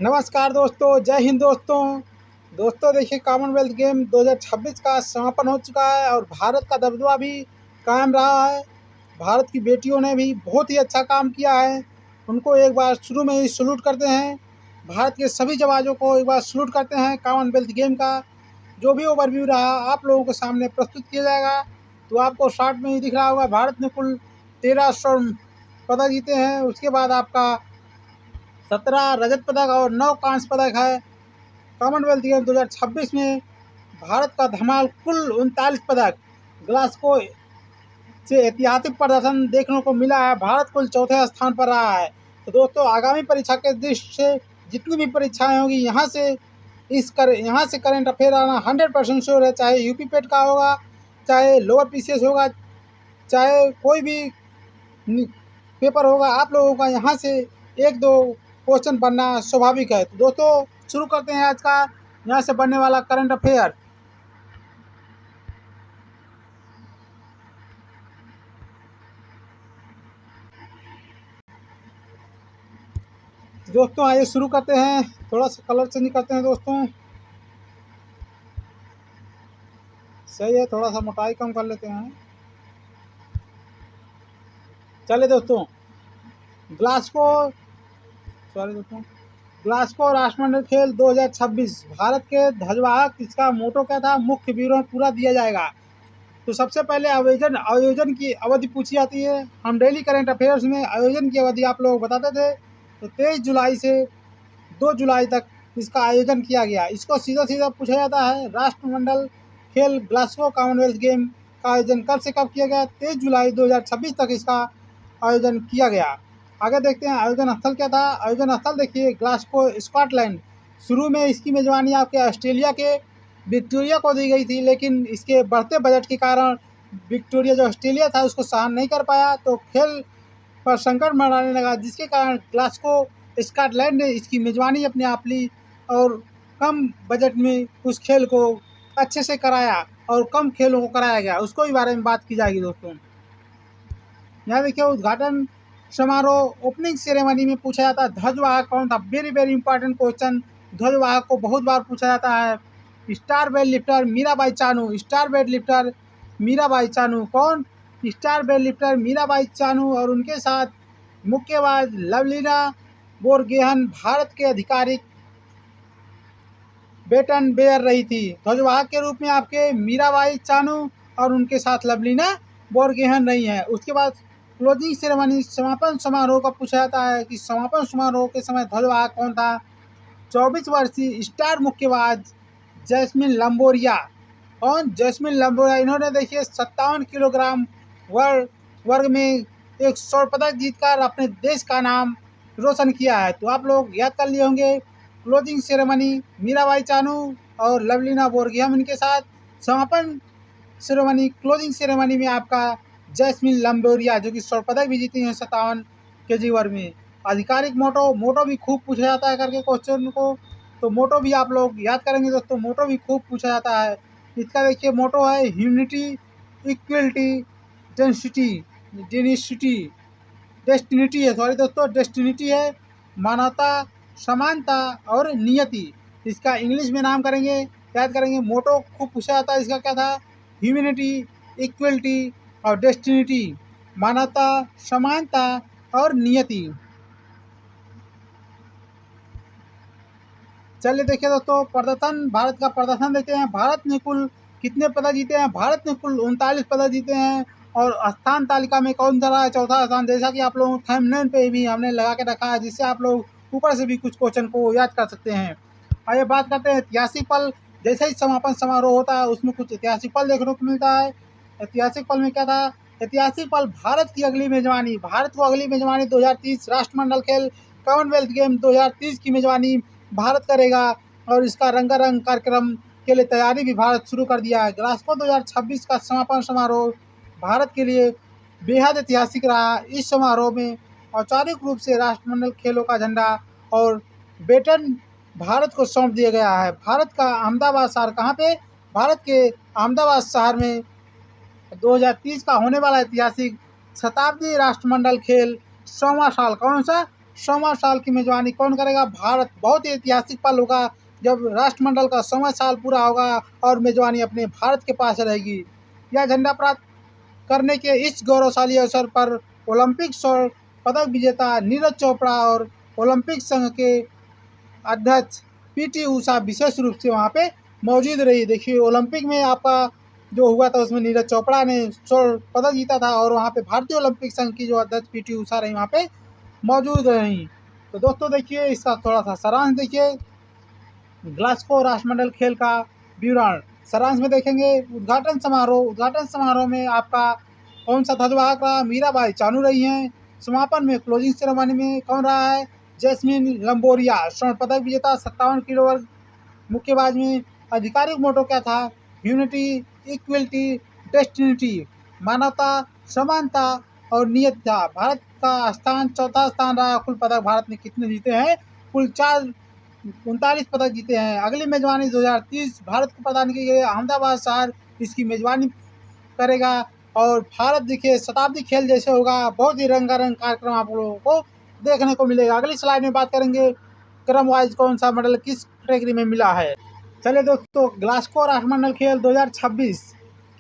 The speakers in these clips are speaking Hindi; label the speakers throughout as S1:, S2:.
S1: नमस्कार दोस्तों, जय हिंद दोस्तों। दोस्तों देखिए, कॉमनवेल्थ गेम 2026 का समापन हो चुका है और भारत का दबदबा भी कायम रहा है। भारत की बेटियों ने भी बहुत ही अच्छा काम किया है। उनको एक बार शुरू में ही सैल्यूट करते हैं। भारत के सभी जवानों को एक बार सैल्यूट करते हैं। कॉमनवेल्थ गेम का जो भी ओवरव्यू रहा आप लोगों के सामने प्रस्तुत किया जाएगा। तो आपको शॉर्ट में ही दिख रहा होगा, भारत ने कुल 13 स्वर्ण पदक जीते हैं। उसके बाद आपका 17 रजत पदक और 9 कांस्य पदक है। कॉमनवेल्थ गेम 2026 में भारत का धमाल कुल 39 पदक। ग्लासगो से ऐतिहासिक प्रदर्शन देखने को मिला है। भारत कुल चौथे स्थान पर रहा है। तो दोस्तों, आगामी परीक्षा के दृष्टि से जितनी भी परीक्षाएं होगी यहाँ से करेंट अफेयर आना 100% श्योर है। चाहे यूपी पेट का होगा, चाहे लोअर पीसीएस होगा, चाहे कोई भी पेपर होगा, आप लोगों का यहाँ से एक दो क्वेश्चन बनना स्वाभाविक है। तो दोस्तों, शुरू करते हैं आज का यहाँ से बनने वाला करंट अफेयर। दोस्तों आइए शुरू करते हैं। थोड़ा सा कलर चेंज करते हैं दोस्तों। सही है, थोड़ा सा मोटाई कम कर लेते हैं। चलिए दोस्तों, ग्लासगो सॉरी दोस्तों ग्लासगो राष्ट्रमंडल खेल 2026 भारत के ध्वजवाहक, इसका मोटो क्या था, मुख्य विवरण पूरा दिया जाएगा। तो सबसे पहले आयोजन की अवधि पूछी जाती है। हम डेली करंट अफेयर्स में आयोजन की अवधि आप लोग बताते थे। तो 23 जुलाई से 2 जुलाई तक इसका आयोजन किया गया। इसको सीधा सीधा पूछा जाता है, राष्ट्रमंडल खेल ग्लासगो कॉमनवेल्थ गेम का आयोजन कब से कब किया गया। 23 जुलाई 2026 तक इसका आयोजन किया गया। आगे देखते हैं आयोजन स्थल क्या था। आयोजन स्थल देखिए, ग्लासगो स्कॉटलैंड। शुरू में इसकी मेजबानी आपके ऑस्ट्रेलिया के विक्टोरिया को दी गई थी, लेकिन इसके बढ़ते बजट के कारण विक्टोरिया जो ऑस्ट्रेलिया था उसको सहन नहीं कर पाया, तो खेल पर संकट मंडराने लगा, जिसके कारण ग्लासगो स्कॉटलैंड ने इसकी मेजबानी अपने आप ली और कम बजट में उस खेल को अच्छे से कराया और कम खेलों को कराया गया। उसको भी बारे में बात की जाएगी दोस्तों। यहाँ देखिए, उद्घाटन समारोह ओपनिंग सेरेमनी में पूछा जाता है ध्वजवाहक कौन था। Very very important question. ध्वजवाहक को बहुत बार पूछा जाता है। Star weightlifter Mirabai Chanu. Star weightlifter Mirabai Chanu कौन? Star weightlifter Mirabai Chanu और उनके साथ मुक्केबाज लवलीना बोरगोहेन भारत के आधिकारिक बेटन बेयर रही थी। ध्वजवाहक के रूप में आपके मीराबाई चानू और उनके साथ लवलीना बोरगोहेन रही हैं। उसके बाद क्लोजिंग सेरेमनी, समापन समारोह का पूछा जाता है कि समापन समारोह के समय ध्वजवाहक कौन था। 24 वर्षीय स्टार मुक्केबाज जैस्मिन लंबोरिया। कौन? जैस्मिन लंबोरिया। इन्होंने देखिए 57 किलोग्राम वर्ग में एक स्वर्ण पदक जीतकर अपने देश का नाम रोशन किया है। तो आप लोग याद कर लिए होंगे। क्लोजिंग सेरेमनी मीराबाई चानू और लवलीना बोरगोहेन इनके साथ। समापन सेरेमनी, क्लोजिंग सेरेमनी में आपका जैस्मिन लंबोरिया जो कि स्वर्ण पदक भी जीती हैं 57 केजी वर्ग में। आधिकारिक मोटो भी खूब पूछा जाता है करके क्वेश्चन को, तो मोटो भी आप लोग याद करेंगे दोस्तों। मोटो भी खूब पूछा जाता है। इसका देखिए मोटो है ह्यूमनिटी, इक्वलिटी, डेंसिटी डेनिसिटी डेस्टिनिटी है, सॉरी दोस्तों, डेस्टिनिटी है, मानवता, समानता और नियति। इसका इंग्लिश में नाम करेंगे, याद करेंगे। मोटो खूब पूछा जाता है, इसका क्या था, ह्यूमनिटी, इक्वलिटी और डेस्टिनिटी, मानवता, समानता और नियति। चलिए देखिए दोस्तों, प्रदर्शन, भारत का प्रदर्शन देखते हैं। भारत ने कुल कितने पदक जीते हैं। भारत ने कुल 39 पदक जीते हैं। और स्थान तालिका में कौन सा रहा है, चौथा स्थान। जैसा कि आप लोगों थंबनेल पे भी हमने लगा के रखा है, जिससे आप लोग ऊपर से भी कुछ क्वेश्चन को याद कर सकते हैं। आइए बात करते हैं ऐतिहासिक पल। जैसे ही समापन समारोह होता है उसमें कुछ ऐतिहासिक पल देखने को मिलता है। ऐतिहासिक पल में क्या था? ऐतिहासिक पल, भारत की अगली मेजबानी, भारत को अगली मेजबानी 2030 राष्ट्रमंडल खेल कॉमनवेल्थ गेम 2030 की मेजबानी भारत करेगा। और इसका रंगारंग कार्यक्रम के लिए तैयारी भी भारत शुरू कर दिया है। ग्लासगो 2026 का समापन समारोह भारत के लिए बेहद ऐतिहासिक रहा। इस समारोह में औपचारिक रूप से राष्ट्रमंडल खेलों का झंडा और बेटन भारत को सौंप दिया गया है। भारत का अहमदाबाद शहर कहाँ पे? भारत के अहमदाबाद शहर में 2030 का होने वाला ऐतिहासिक शताब्दी राष्ट्रमंडल खेल 100वां साल, कौन सा, 100वां साल की मेजबानी कौन करेगा? भारत। बहुत ही ऐतिहासिक पल होगा जब राष्ट्रमंडल का 100वां साल पूरा होगा और मेजबानी अपने भारत के पास रहेगी। यह झंडा प्राप्त करने के इस गौरवशाली अवसर पर ओलंपिक स्वर्ण पदक विजेता नीरज चोपड़ा और ओलंपिक संघ के अध्यक्ष पीटी ऊषा विशेष रूप से वहाँ पे मौजूद रही। देखिए ओलंपिक में आपका जो हुआ था उसमें नीरज चोपड़ा ने स्वर्ण पदक जीता था और वहाँ पे भारतीय ओलंपिक संघ की जो अध्यक्ष पीटी ऊषा रही वहाँ पे मौजूद रही। तो दोस्तों देखिए इसका थोड़ा सा सारांश देखिए, ग्लासगो राष्ट्रमंडल खेल का विवरण सारांश में देखेंगे। उद्घाटन समारोह में आपका कौन सा ध्वजवाहक रहा? मीराबाई चानू रही हैं। समापन में क्लोजिंग सेरेमनी में कौन रहा है? जैस्मिन लंबोरिया स्वर्ण पदक विजेता 57 किलो वर्ग। मुक्केबाज में आधिकारिक मोटो क्या था? यूनिटी, इक्वलिटी, डेस्टिनिटी, मानवता, समानता और नियत था। भारत का स्थान चौथा स्थान रहा। कुल पदक भारत ने कितने जीते हैं? कुल 39 पदक जीते हैं। अगली मेजबानी 2030 भारत को प्रदान की गई। अहमदाबाद शहर इसकी मेजबानी करेगा और भारत देखिए शताब्दी खेल जैसे होगा। बहुत ही रंगारंग कार्यक्रम आप लोगों को देखने को मिलेगा। अगली स्लाइड में बात करेंगे क्रम वाइज कौन सा मेडल किस कैटेगरी में मिला है। चलिए दोस्तों ग्लासगो राष्ट्रमंडल खेल 2026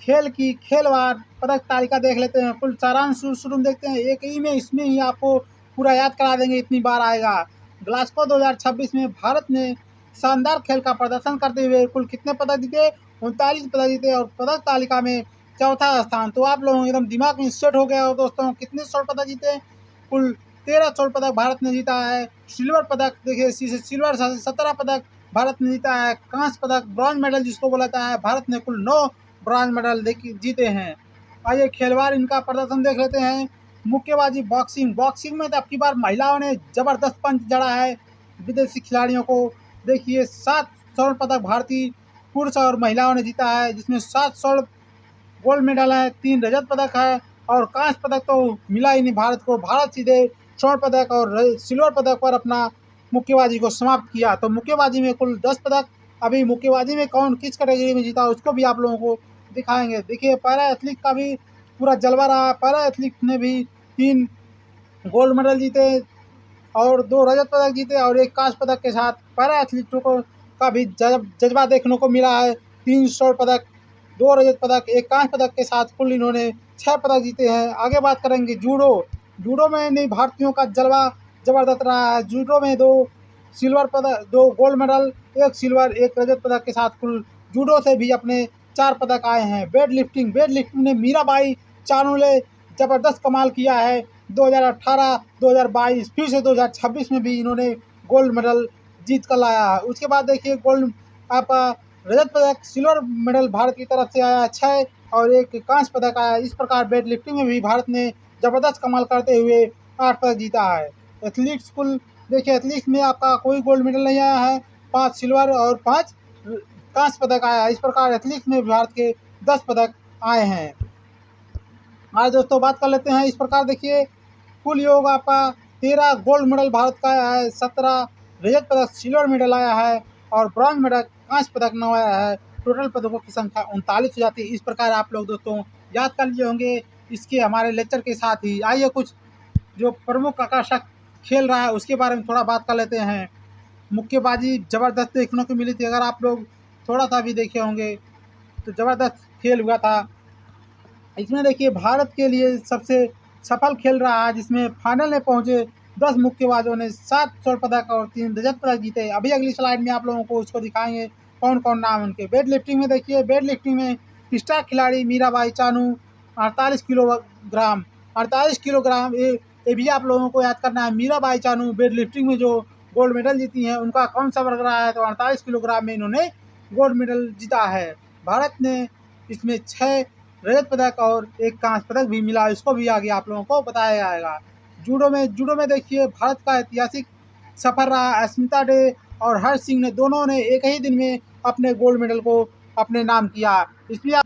S1: खेल की खेलवार पदक तालिका देख लेते हैं। कुल सारांश शुरू में देखते हैं। एक ही में इसमें ही आपको पूरा याद करा देंगे, इतनी बार आएगा। ग्लासगो 2026 में भारत ने शानदार खेल का प्रदर्शन करते हुए कुल कितने पदक जीते? 39 पदक जीते और पदक तालिका में चौथा स्थान। तो आप लोगों एकदम दिमाग में सेट हो गया हो दोस्तों, कितने स्वर्ण पदक जीते? कुल 13 स्वर्ण पदक भारत ने जीता है। सिल्वर पदक देखिए सिल्वर 17 पदक भारत ने जीता है। कांस्य पदक ब्रॉन्ज मेडल जिसको बोला जाता है, भारत ने कुल 9 ब्रॉन्ज मेडल जीते हैं। आइए खेलवार इनका प्रदर्शन देख लेते हैं। मुक्केबाजी बॉक्सिंग में तो अब की बार महिलाओं ने जबरदस्त पंच जड़ा है विदेशी खिलाड़ियों को। देखिए 7 स्वर्ण पदक भारतीय पुरुष और महिलाओं ने जीता है, जिसमें 7 स्वर्ण गोल्ड मेडल है, 3 रजत पदक है और कांस्य पदक तो मिला ही नहीं भारत को। भारत सीधे स्वर्ण पदक और सिल्वर पदक पर अपना मुक्केबाजी को समाप्त किया। तो मुक्केबाजी में कुल 10 पदक। अभी मुक्केबाजी में कौन किस कैटेगरी में जीता उसको भी आप लोगों को दिखाएंगे। देखिए पैरा एथलीट का भी पूरा जलवा रहा। पैरा एथलीट ने भी 3 गोल्ड मेडल जीते और 2 रजत पदक जीते और 1 कांस्य पदक के साथ पैरा एथलीटों को का भी जज्बा देखने को मिला है। 3 स्वर्ण पदक, 2 रजत पदक, 1 कांस्य पदक के साथ कुल इन्होंने 6 पदक जीते हैं। आगे बात करेंगे जूडो में नहीं भारतीयों का जलवा जबरदस्त रहा है। जूडो में 2 सिल्वर पदक, 2 गोल्ड मेडल, 1 सिल्वर 1 रजत पदक के साथ कुल जूडो से भी अपने 4 पदक आए हैं। वेट लिफ्टिंग में मीराबाई चानू ने जबरदस्त कमाल किया है। 2018, 2022 फिर से 2026 में भी इन्होंने गोल्ड मेडल जीत कर लाया है। उसके बाद देखिए गोल्ड आपका रजत पदक, सिल्वर मेडल भारत की तरफ से आया 6 और 1 कांस्य पदक आया। इस प्रकार वेट लिफ्टिंग में भी भारत ने जबरदस्त कमाल करते हुए 8 पदक जीता है। एथलीट्स कुल देखिए एथलीट्स में आपका कोई गोल्ड मेडल नहीं आया है, 5 सिल्वर और 5 कांस्य पदक आया। इस प्रकार एथलीट्स में भारत के 10 पदक आए हैं। आज दोस्तों बात कर लेते हैं इस प्रकार देखिए कुल योग आपका 13 गोल्ड मेडल भारत का आया है, 17 रजत पदक सिल्वर मेडल आया है और ब्रॉन्ज मेडल कांस्य पदक 9 आया है। टोटल पदकों की संख्या 39 हो जाती है। इस प्रकार आप लोग दोस्तों याद कर लिए होंगे इसके हमारे लेक्चर के साथ ही। आइए कुछ जो प्रमुख आकर्षक खेल रहा है उसके बारे में थोड़ा बात कर लेते हैं। मुक्केबाजी ज़बरदस्त देखने को मिली थी, अगर आप लोग थोड़ा सा भी देखे होंगे तो ज़बरदस्त खेल हुआ था। इसमें देखिए भारत के लिए सबसे सफल खेल रहा है, जिसमें फाइनल में पहुंचे 10 मुक्केबाजों ने 7 स्वर्ण पदक और 3 रजत पदक जीते। अभी अगली स्लाइड में आप लोगों को उसको दिखाएंगे कौन कौन नाम उनके। वेट लिफ्टिंग में देखिए वेट लिफ्टिंग में स्टार खिलाड़ी मीराबाई चानू 48 किलोग्राम 48 किलोग्राम ये भी आप लोगों को याद करना है। मीराबाई चानू वेट लिफ्टिंग में जो गोल्ड मेडल जीती हैं उनका कौन सा वर्ग रहा है? तो 48 किलोग्राम में इन्होंने गोल्ड मेडल जीता है। भारत ने इसमें 6 रजत पदक और 1 कांस्य पदक भी मिला, इसको भी आगे आप लोगों को बताया जाएगा। जूडो में देखिए भारत का ऐतिहासिक सफर रहा। अस्मिता डे और हर्ष सिंह ने दोनों ने एक ही दिन में अपने गोल्ड मेडल को अपने नाम किया। इसलिए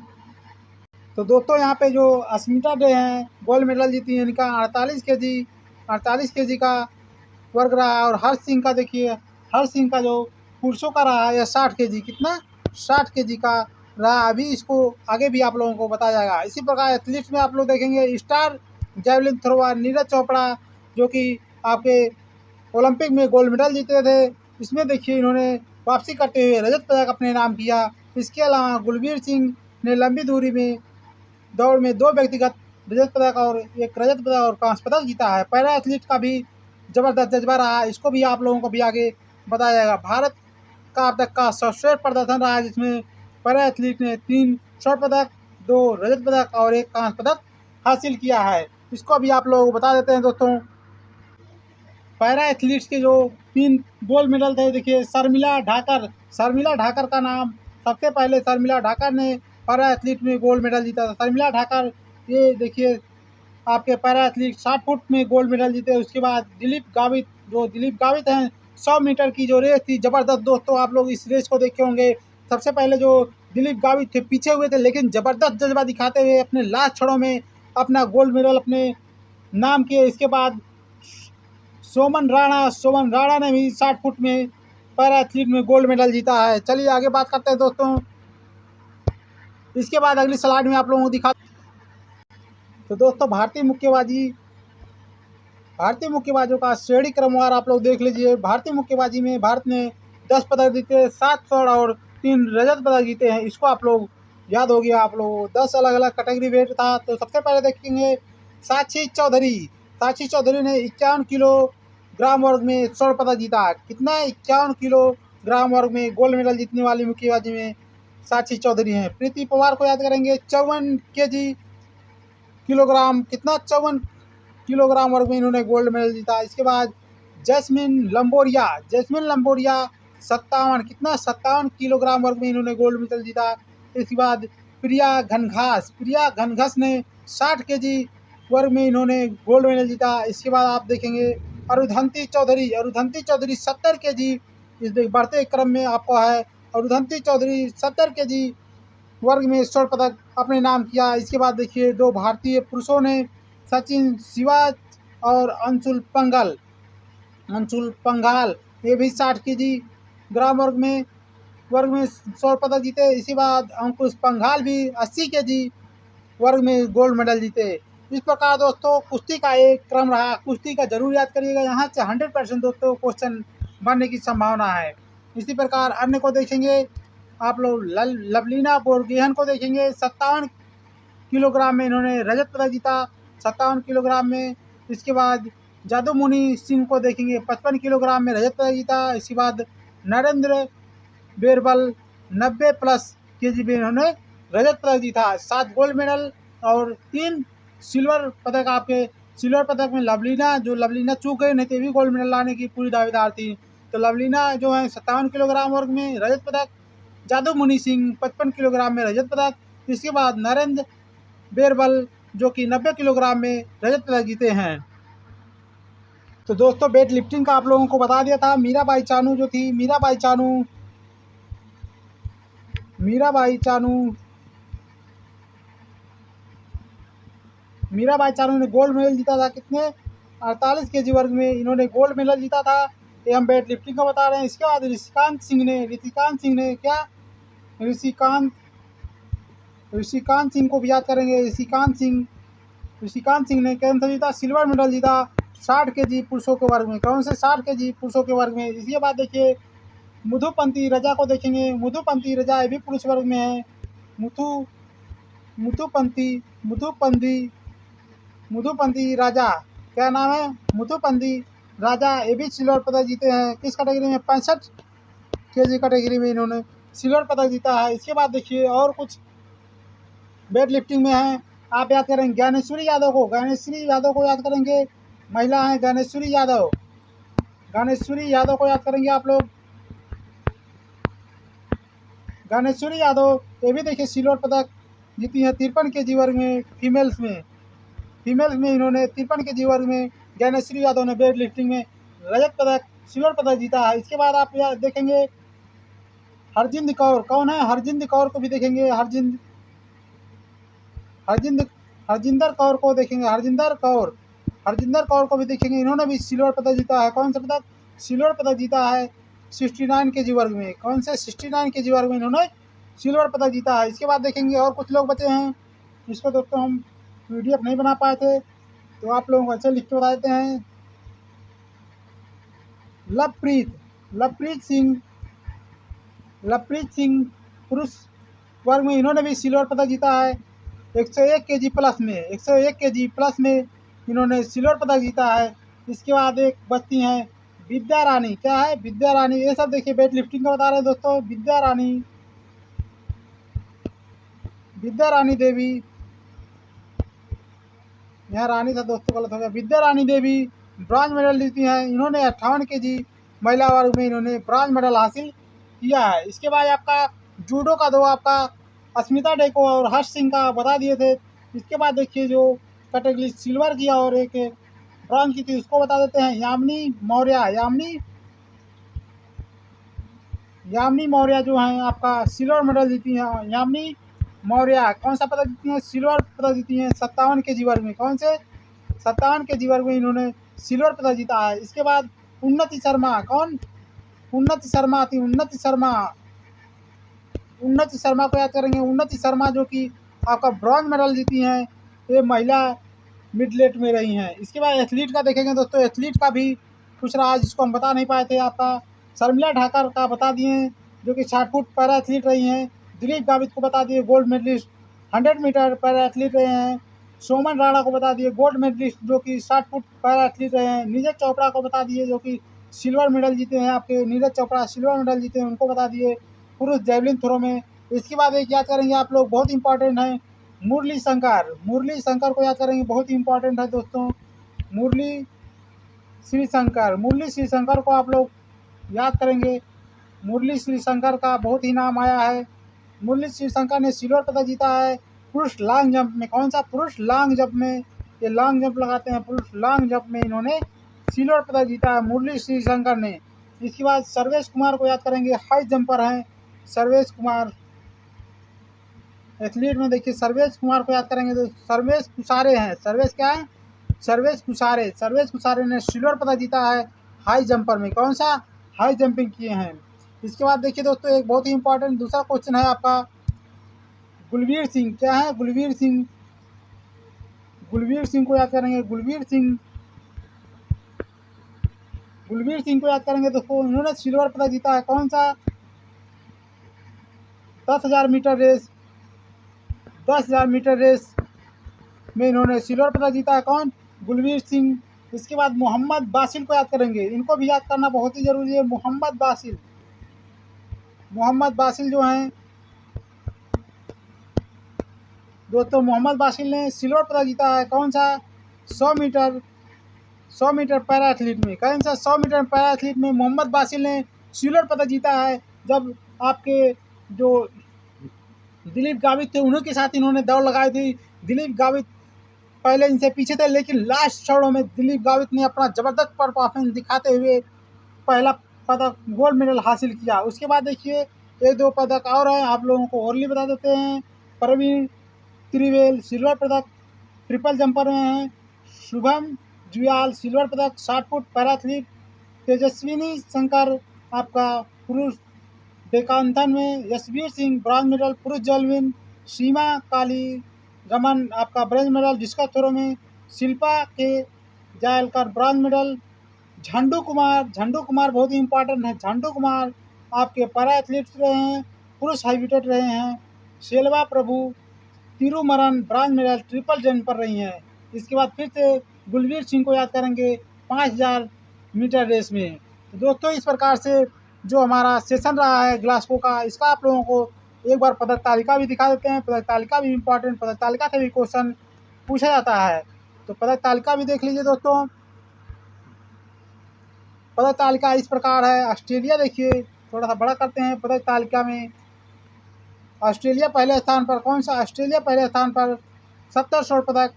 S1: तो दोस्तों यहाँ पे जो अस्मिता डे हैं गोल्ड मेडल जीती है, इनका 48 केजी का वर्ग रहा है और हर्ष सिंह का देखिए हर्ष सिंह का जो पुरुषों का रहा है यह 60 केजी कितना 60 केजी का रहा। अभी इसको आगे भी आप लोगों को बताया जाएगा। इसी प्रकार एथलीट्स में आप लोग देखेंगे star javelin thrower Neeraj Chopra जो कि आपके ओलंपिक में गोल्ड मेडल जीते थे। इसमें देखिए इन्होंने वापसी करते हुए रजत पदक अपने नाम किया। इसके अलावा गुलबीर सिंह ने लंबी दूरी में दौड़ में 2 व्यक्तिगत रजत पदक और 1 रजत पदक और कांस्य पदक जीता है। पैरा एथलीट का भी ज़बरदस्त जज्बा रहा है, इसको भी आप लोगों को भी आगे बताया जाएगा। भारत का अब तक का सर्वश्रेष्ठ प्रदर्शन रहा है, जिसमें पैरा एथलीट ने 3 स्वर्ण पदक, 2 रजत पदक और 1 कांस्य पदक हासिल किया है। इसको भी आप लोगों को बता देते हैं दोस्तों। पैरा एथलीट्स के जो 3 गोल्ड मेडल थे, देखिए शर्मिला ढाकर का नाम सबसे पहले शर्मिला ढाकर ने पैरा एथलीट में गोल्ड मेडल जीता था। शर्मिला ढाकर ये देखिए आपके पैरा एथलीट 60 फुट में गोल्ड मेडल जीते। उसके बाद दिलीप गावित हैं, 100 मीटर की जो रेस थी ज़बरदस्त दोस्तों, आप लोग इस रेस को देखे होंगे। सबसे पहले जो दिलीप गावित थे पीछे हुए थे, लेकिन ज़बरदस्त जज्बा दिखाते हुए अपने लास्ट क्षणों में अपना गोल्ड मेडल अपने नाम किए। इसके बाद सोमन राणा ने भी 60 फुट में पैरा एथलीट में गोल्ड मेडल जीता है। चलिए आगे बात करते हैं दोस्तों। इसके बाद अगली स्लाइड में आप लोगों को दिखा तो दोस्तों भारतीय मुक्केबाजों का श्रेणी क्रमवार आप लोग देख लीजिए। भारतीय मुक्केबाजी में भारत ने 10 पदक जीते, 7 स्वर्ण और 3 रजत पदक जीते हैं। इसको आप लोग याद हो गया आप लोगों को। 10 अलग अलग कैटेगरी वेट था। तो सबसे पहले देखेंगे साक्षी चौधरी ने 51 किलोग्राम वर्ग में स्वर्ण पदक जीता। कितना? 51 किलोग्राम वर्ग में गोल्ड मेडल जीतने वाली मुक्केबाजी में साक्षी चौधरी हैं। प्रीति पवार को याद करेंगे, 54 किलोग्राम, कितना? 54 किलोग्राम वर्ग में इन्होंने गोल्ड मेडल जीता। इसके बाद जैस्मिन लंबोरिया 57, कितना? 57 किलोग्राम वर्ग में इन्होंने गोल्ड मेडल जीता। इसके बाद प्रिया घनघस ने 60 केजी वर्ग में इन्होंने गोल्ड मेडल जीता। इसके बाद आप देखेंगे अरुधंती चौधरी 70 केजी, इस बढ़ते क्रम में आपको है। अरुधंती चौधरी 70 केजी वर्ग में स्वर्ण पदक अपने नाम किया। इसके बाद देखिए 2 भारतीय पुरुषों ने सचिन सिवाच और अंशुल पंघाल ये भी 60 केजी ग्राम वर्ग में स्वर्ण पदक जीते। इसी बाद अंकुश पंघाल भी 80 केजी वर्ग में गोल्ड मेडल जीते। इस प्रकार दोस्तों कुश्ती का एक क्रम रहा। कुश्ती का जरूर याद करिएगा, यहाँ से 100% दोस्तों क्वेश्चन बनने की संभावना है। इसी प्रकार अन्य को देखेंगे आप लोग। लवलीना बोरगोहेन को देखेंगे, 57 किलोग्राम में इन्होंने रजत पदक जीता, 57 किलोग्राम में। इसके बाद जादूमणि सिंह को देखेंगे, 55 किलोग्राम में रजत पदक जीता। इसके बाद नरेंद्र बेरबल 90 प्लस केजी में इन्होंने रजत पदक जीता। 7 गोल्ड मेडल और 3 सिल्वर पदक। आपके सिल्वर पदक में लवलीना चूक गई, नहीं तो भी गोल्ड मेडल लाने की पूरी दावेदार थी। तो लवलीना जो है 57 किलोग्राम वर्ग में रजत पदक, जादूमणि सिंह 55 किलोग्राम में रजत पदक। इसके बाद नरेंद्र बेरबल जो कि 90 किलोग्राम में रजत पदक जीते हैं। तो दोस्तों वेट लिफ्टिंग का आप लोगों को बता दिया था। मीराबाई चानू जो थी, मीराबाई चानू ने गोल्ड मेडल जीता था। कितने? 48 केजी वर्ग में इन्होंने गोल्ड मेडल जीता था। ये हम वेट लिफ्टिंग का बता रहे हैं। इसके बाद ऋषिकांत सिंह को भी याद करेंगे। ऋषिकांत सिंह ने कौन सा जीता? सिल्वर मेडल जीता 60 केजी पुरुषों के वर्ग में। कौन से 60 केजी पुरुषों के वर्ग में? इसके बाद देखिए मुथुपंती रजा को देखेंगे। मुथुपंती रजा ये भी पुरुष वर्ग में है। मुथुपंती राजा, क्या नाम है? मुथुपंती राजा ये भी सिल्वर पदक जीते हैं। किस कैटेगरी में? 65 केजी कैटेगरी में इन्होंने सिल्वर पदक जीता है। इसके बाद देखिए और कुछ वेट लिफ्टिंग में है। आप याद करेंगे ज्ञानेश्वरी यादव को याद करेंगे। महिला हैं ज्ञानेश्वरी यादव को याद करेंगे आप लोग। ज्ञानेश्वरी यादव ये भी देखिए सिल्वर पदक जीती है 53 केजी वर्ग में। फीमेल्स में इन्होंने 53 केजी वर्ग में ज्ञानेश्वरी यादव ने वेट लिफ्टिंग में रजत पदक, सिल्वर पदक जीता है। इसके बाद आप देखेंगे हरजिंद कौर, कौन है? हरजिंद कौर को भी देखेंगे। हरजिंदर कौर को देखेंगे। हरजिंदर कौर को भी देखेंगे। इन्होंने भी सिल्वर पदक जीता है। कौन सा पदक? सिल्वर पदक जीता है 69 केजी वर्ग में। कौन से? 69 केजी वर्ग में इन्होंने सिल्वर पदक जीता है। इसके बाद देखेंगे और कुछ लोग बचे हैं। इसको दोस्तों हम PDF नहीं बना पाए थे, तो आप लोगों को अच्छे लिख के बता देते हैं। लवप्रीत लवप्रीत सिंह लवप्रीत सिंह पुरुष वर्ग में इन्होंने भी सिल्वर पदक जीता है। 101 केजी प्लस में 101 केजी प्लस में इन्होंने सिल्वर पदक जीता है। इसके बाद एक बचती हैं विद्या रानी। क्या है? विद्या रानी। ये सब देखिए वेट लिफ्टिंग का बता रहे हैं दोस्तों। विद्या रानी देवी, यहाँ रानी था दोस्तों, गलत हो गया। विद्या रानी देवी ब्रॉन्ज मेडल जीती हैं। इन्होंने 58 केजी महिला वर्ग में इन्होंने ब्रॉन्ज मेडल हासिल किया है। इसके बाद आपका जूडो का दो आपका अस्मिता डेको और हर्ष सिंह का बता दिए थे। इसके बाद देखिए जो कैटेगरी सिल्वर की और एक ब्रॉन्ज की थी उसको बता देते हैं। यामिनी मौर्य जो हैं आपका सिल्वर मेडल जीती हैं। यामिनी मौर्य कौन सा पदक जीती हैं? सिल्वर पदक जीती हैं 57 केजी वर्ग में। कौन से? 57 केजी वर्ग में इन्होंने सिल्वर पदक जीता है। इसके बाद उन्नति शर्मा। कौन? उन्नति शर्मा थी। उन्नति शर्मा को याद करेंगे। उन्नति शर्मा जो कि आपका ब्रॉन्ज मेडल जीती हैं, ये महिला मिडलेट में रही हैं। इसके बाद एथलीट का देखेंगे दोस्तों। एथलीट का भी कुछ रहा जिसको हम बता नहीं पाए थे। आपका शर्मिला ठाकर का बता दिए जो कि 60 फुट पैरा एथलीट रही हैं। दिलीप गावित को बता दिए gold medallist 100 metre para athlete रहे हैं। सोमन राणा को बता दिए गोल्ड मेडलिस्ट जो कि 60 फुट पैरा एथलीट रहे हैं। नीरज चोपड़ा को बता दिए जो कि सिल्वर मेडल जीते हैं। आपके नीरज चोपड़ा सिल्वर मेडल जीते हैं, उनको बता दिए पुरुष जैवलिन थ्रो में। इसके बाद एक याद करेंगे आप लोग, बहुत इंपॉर्टेंट है, मुरली शंकर को याद करेंगे, बहुत ही इंपॉर्टेंट है दोस्तों। मुरली श्री शंकर को आप लोग याद करेंगे। मुरली श्री शंकर का बहुत ही नाम आया है। मुरली श्री शंकर ने सिल्वर पदक जीता है पुरुष लॉन्ग जंप में। कौन सा? पुरुष लॉन्ग जंप में। ये लॉन्ग जंप लगाते हैं, पुरुष लॉन्ग जंप में इन्होंने सिल्वर पदक जीता है मुरली श्री शंकर ने। इसके बाद सर्वेश कुमार को याद करेंगे, हाई जंपर हैं सर्वेश कुमार। एथलीट में देखिए सर्वेश कुमार को याद करेंगे तो सर्वेश कुसारे हैं। सर्वेश क्या है? सर्वेश कुसारे ने सिल्वर पदक जीता है हाई जंपर में। कौन सा? हाई जंपिंग किए हैं। इसके बाद देखिए दोस्तों एक बहुत ही इंपॉर्टेंट दूसरा क्वेश्चन है आपका गुलवीर सिंह। क्या है? गुलवीर सिंह को याद करेंगे। गुलवीर सिंह को याद करेंगे दोस्तों। इन्होंने सिल्वर पदक जीता है। कौन सा? 10,000 मीटर रेस में इन्होंने सिल्वर पदक जीता है। कौन? गुलवीर सिंह। इसके बाद मोहम्मद बासिल को याद करेंगे। इनको भी याद करना बहुत ही जरूरी है। मोहम्मद बासिल जो हैं दोस्तों, मोहम्मद बासिल ने सिल्वर पदक जीता है। कौन सा? 100 मीटर पैरा एथलीट में। कौन सा? 100 मीटर पैरा एथलीट में मोहम्मद बासिल ने सिल्वर पदक जीता है। जब आपके जो दिलीप गावित थे उन्हीं के साथ इन्होंने दौड़ लगाई थी। दिलीप गावित पहले इनसे पीछे थे, लेकिन लास्ट क्षणों में दिलीप गावित ने अपना जबरदस्त परफॉर्मेंस दिखाते हुए पहला पदक गोल्ड मेडल हासिल किया। उसके बाद देखिए एक दो पदक और हैं, आप लोगों को और भी बता देते हैं। प्रवीण त्रिवेल सिल्वर पदक ट्रिपल जंपर में हैं। शुभम जुयाल सिल्वर पदक 60 फुट पैराथलीट। तेजस्विनी शंकर आपका पुरुष डेकांथन में। यशवीर सिंह ब्रॉन्ज मेडल पुरुष जैवलिन। सीमा काली रमन आपका ब्रॉन्ज मेडल डिस्कस थ्रो में। शिल्पा के जायलकर ब्रॉन्ज मेडल। झंडू कुमार बहुत ही इंपॉर्टेंट है। झंडू कुमार आपके पैरा एथलीट्स रहे हैं, पुरुष हाईवेटेड रहे हैं। शेलवा प्रभु तिरुमरन ब्रॉन्ज मेडल ट्रिपल जंपर रही हैं। इसके बाद फिर से गुलवीर सिंह को याद करेंगे 5000 मीटर रेस में। तो दोस्तों इस प्रकार से जो हमारा सेशन रहा है ग्लासगो का, इसका आप लोगों को एक बार पदक तालिका भी दिखा देते हैं। पदक तालिका भी इम्पॉर्टेंट, पदक तालिका से भी क्वेश्चन पूछा जाता है, तो पदक तालिका भी देख लीजिए दोस्तों। पदक तालिका इस प्रकार है। ऑस्ट्रेलिया देखिए, थोड़ा सा बड़ा करते हैं। पदक तालिका में ऑस्ट्रेलिया पहले स्थान पर। कौन सा? ऑस्ट्रेलिया पहले स्थान पर 70 स्वर्ण पदक,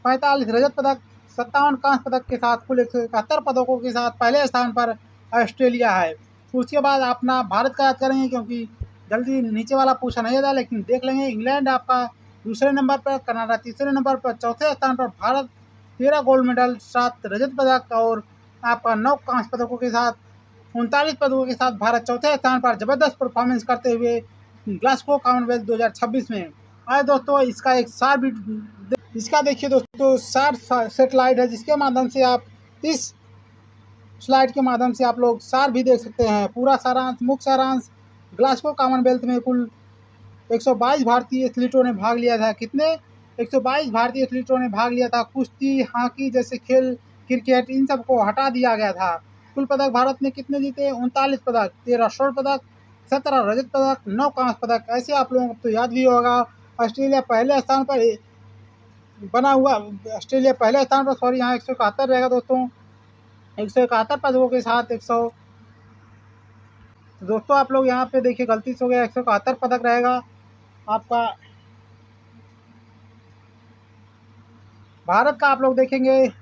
S1: 45 रजत पदक, 57 कांस्य पदक के साथ कुल 171 पदकों के साथ पहले स्थान पर ऑस्ट्रेलिया है। उसके बाद अपना भारत का याद करेंगे, क्योंकि जल्दी नीचे वाला पूछा नहीं जाता, लेकिन देख लेंगे। इंग्लैंड आपका दूसरे नंबर पर, कनाडा तीसरे नंबर पर, चौथे स्थान पर भारत 13 गोल्ड मेडल, 7 रजत पदक और आपका 9 कांस्य पदकों के साथ 39 पदकों के साथ भारत चौथे स्थान पर जबरदस्त परफॉर्मेंस करते हुए ग्लासगो कॉमनवेल्थ 2026 में आए। दोस्तों इसका एक सार भी इसका देखिए दोस्तों, सार सैटेलाइट है जिसके माध्यम से आप इस स्लाइड के माध्यम से आप लोग सार भी देख सकते हैं। पूरा सारांश, मुख्य सारांश। ग्लासगो कॉमनवेल्थ में कुल 122 भारतीय एथलीटों ने भाग लिया था। कितने? 122 भारतीय एथलीटों ने भाग लिया था। कुश्ती, हॉकी जैसे खेल, क्रिकेट, इन सबको हटा दिया गया था। कुल पदक भारत ने कितने जीते? 39 पदक, 13 स्वर्ण पदक, 17 रजत पदक, 9 कांस्य पदक। ऐसे आप लोगों को तो याद भी होगा। ऑस्ट्रेलिया पहले स्थान पर बना हुआ, ऑस्ट्रेलिया पहले स्थान पर, सॉरी, यहाँ 171 रहेगा दोस्तों। 171 पदकों के साथ 100, तो दोस्तों आप लोग यहाँ पे देखिए गलती से हो गया, 171 पदक रहेगा आपका भारत का। आप लोग देखेंगे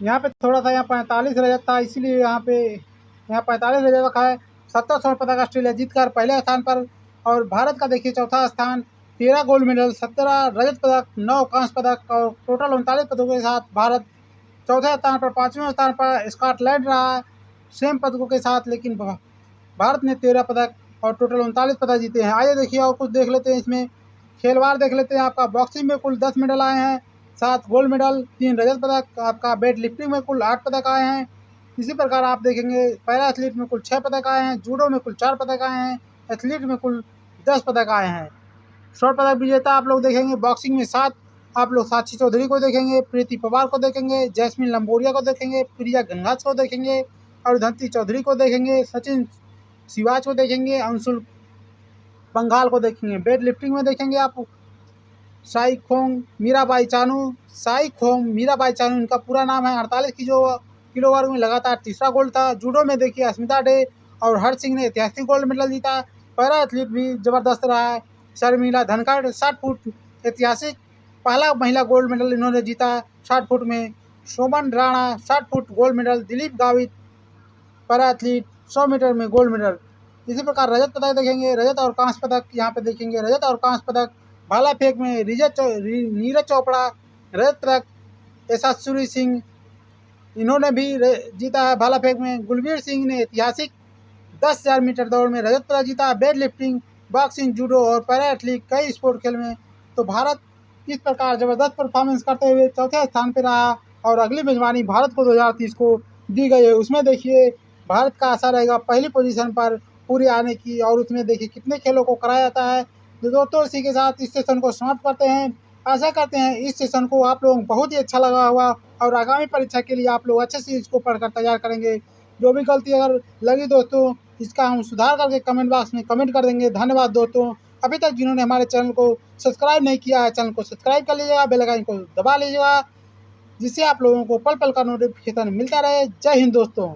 S1: यहाँ पे थोड़ा सा, यहाँ 45 रजत था, इसीलिए यहाँ 45 रजत रखा है। 70 स्वर्ण पदक ऑस्ट्रेलिया जीतकर पहले स्थान पर। और भारत का देखिए चौथा स्थान, 13 गोल्ड मेडल, 17 रजत पदक, 9 कांस्य पदक और टोटल 39 पदकों के साथ भारत चौथे स्थान पर। 5वें स्थान पर स्कॉटलैंड रहा सेम पदकों के साथ, लेकिन भारत ने 13 पदक और टोटल 39 पदक जीते हैं। आइए देखिए और कुछ देख लेते हैं इसमें, खेलवार देख लेते हैं। आपका बॉक्सिंग में कुल 10 मेडल आए हैं, 7 गोल्ड मेडल, 3 रजत पदक। आपका वेट लिफ्टिंग में कुल 8 पदक आए हैं। इसी प्रकार आप देखेंगे पैरा एथलीट में कुल 6 पदक आए हैं, जूडो में कुल 4 पदक आए हैं, एथलीट में कुल 10 पदक आए हैं। स्वर्ण पदक विजेता आप लोग देखेंगे बॉक्सिंग में 7, आप लोग साक्षी चौधरी को देखेंगे, प्रीति पवार को देखेंगे, जैस्मिन लंबोरिया को देखेंगे, प्रिया गंगास को देखेंगे और धंती चौधरी को देखेंगे, सचिन सिवाच को देखेंगे, अंशुल बंगाल को देखेंगे। वेट लिफ्टिंग में देखेंगे आप साई खोंग मीराबाई चानू, इनका पूरा नाम है। 48 की जो किलो वर्ग में लगातार तीसरा गोल्ड था। जूडो में देखिए अस्मिता डे और हर्ष सिंह ने ऐतिहासिक गोल्ड मेडल जीता। पैरा एथलीट भी जबरदस्त रहा है। शर्मिला धनखड़ 60 फुट ऐतिहासिक पहला महिला गोल्ड मेडल इन्होंने जीता 60 फुट में। Soman Rana 60 foot gold medal. Dilip Gavit para athlete 100 metre में गोल्ड मेडल। इसी प्रकार रजत पदक देखेंगे, रजत और कांस्य पदक यहाँ पे देखेंगे। रजत और कांस्य पदक भाला फेंक में नीरज चोपड़ा रजत पदक, यशस्वी सिंह इन्होंने भी जीता है भाला फेंक में। गुलबीर सिंह ने ऐतिहासिक 10,000 मीटर दौड़ में रजत पदक जीता। वेट लिफ्टिंग, बॉक्सिंग, जूडो और पैरा एथलीट कई स्पोर्ट खेल में तो भारत इस प्रकार जबरदस्त परफॉर्मेंस करते हुए चौथे स्थान पर रहा। और अगली मेजबानी भारत को 2030 को दी गई है। उसमें देखिए भारत का आशा रहेगा पहली पोजीशन पर पूरी आने की। और उसमें देखिए कितने खेलों को कराया जाता है। तो दोस्तों इसी के साथ इस सेशन को समाप्त करते हैं। आशा करते हैं इस सेशन को आप लोगों को बहुत ही अच्छा लगा होगा और आगामी परीक्षा के लिए आप लोग अच्छे से इसको पढ़कर तैयार करेंगे। जो भी गलती अगर लगी दोस्तों, इसका हम सुधार करके कमेंट बॉक्स में कमेंट कर देंगे। धन्यवाद दोस्तों। अभी तक जिन्होंने हमारे चैनल को सब्सक्राइब नहीं किया है, चैनल को सब्सक्राइब कर लीजिएगा, बेल आइकन को दबा लीजिएगा, जिससे आप लोगों को पल पल का नोटिफिकेशन मिलता रहे। जय हिंद दोस्तों।